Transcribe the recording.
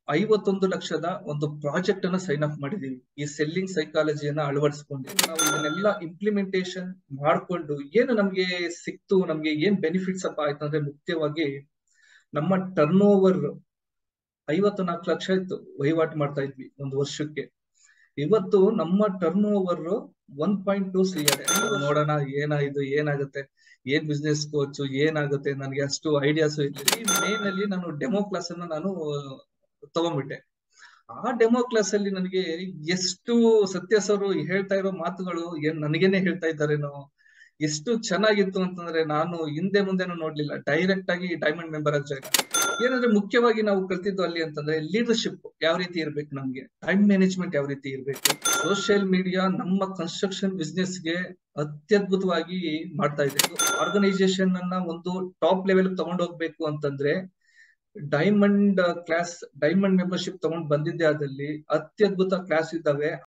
51 ಲಕ್ಷದ ಒಂದು ಪ್ರಾಜೆಕ್ಟ್ ಅನ್ನ ಸೈನ್ ಅಪ್ ಮಾಡಿದೀವಿ. ಈ ಸೆಲ್ಲಿಂಗ್ ಸೈಕಾಲಜಿಯನ್ನ ಅಳವಡಿಸಿಕೊಂಡು ನಾವು ಇದನ್ನೆಲ್ಲ ಇಂಪ್ಲಿಮೆಂಟೇಷನ್ ಮಾಡ್ಕೊಂಡು ಏನು ನಮ್ಗೆ ಸಿಕ್ತು, ನಮ್ಗೆ ಏನ್ ಬೆನಿಫಿಟ್ಸ್ ಅಪ್ಪ ಆಯ್ತು ಅಂದ್ರೆ ಮುಖ್ಯವಾಗಿ ನಮ್ಮ ಟರ್ನ್ ಓವರ್ 54 ಲಕ್ಷ ಇತ್ತು, ವಹಿವಾಟು ಮಾಡ್ತಾ ಇದ್ವಿ ಒಂದು ವರ್ಷಕ್ಕೆ. ಇವತ್ತು ನಮ್ಮ ಟರ್ನ್ ಓವರ್ 1.2 CR. ನೋಡೋಣ ಏನಾಗುತ್ತೆ, ಏನ್ ಬಿಸ್ನೆಸ್ ಕೋಚ್ ಏನಾಗುತ್ತೆ, ನನಗೆ ಅಷ್ಟು ಐಡಿಯಾಸ್ ಇತ್ತು. ಈ ಮೇನ್ ಅಲ್ಲಿ ನಾನು ಡೆಮೋ ಕ್ಲಾಸ್ ಅನ್ನ ನಾನು ತಗೊಂಡ್ಬಿಟ್ಟೆ. ಆ ಡೆಮೋ ಕ್ಲಾಸ್ ಅಲ್ಲಿ ನನಗೆ ಎಷ್ಟು ಸತ್ಯ ಸರ್ ಹೇಳ್ತಾ ಇರೋ ಮಾತುಗಳು ಏನ್ ನನಗೇನೆ ಹೇಳ್ತಾ ಇದ್ದಾರೇನೋ, ಎಷ್ಟು ಚೆನ್ನಾಗಿತ್ತು ಅಂತಂದ್ರೆ ನಾನು ಹಿಂದೆ ಮುಂದೆನೂ ನೋಡ್ಲಿಲ್ಲ. ಡೈರೆಕ್ಟ್ ಆಗಿ ಡೈಮಂಡ್ ಮೆಂಬರ್ ಆಗಿ ಜಾಯ್ನ್. ಏನಂದ್ರೆ ಮುಖ್ಯವಾಗಿ ನಾವು ಕಲ್ತಿದ್ದು ಅಲ್ಲಿ ಅಂತಂದ್ರೆ ಲೀಡರ್ಶಿಪ್ ಯಾವ ರೀತಿ ಇರ್ಬೇಕು, ನಮ್ಗೆ ಟೈಮ್ ಮ್ಯಾನೇಜ್ಮೆಂಟ್ ಯಾವ ರೀತಿ ಇರ್ಬೇಕು. ಸೋಷಿಯಲ್ ಮೀಡಿಯಾ ನಮ್ಮ ಕನ್ಸ್ಟ್ರಕ್ಷನ್ ಬಿಸ್ನೆಸ್ ಗೆ ಅತ್ಯದ್ಭುತವಾಗಿ ಮಾಡ್ತಾ ಇದೆ. ಆರ್ಗನೈಸೇಷನ್ ಅನ್ನ ಒಂದು ಟಾಪ್ ಲೆವೆಲ್ ತಗೊಂಡೋಗ್ಬೇಕು ಅಂತಂದ್ರೆ ಡೈಮಂಡ್ ಮೆಂಬರ್ಶಿಪ್ ತಗೊಂಡ್ ಬಂದಿದ್ದೆ. ಅದಲ್ಲಿ ಅತ್ಯದ್ಭುತ ಕ್ಲಾಸ್ ಇದ್ದಾವೆ.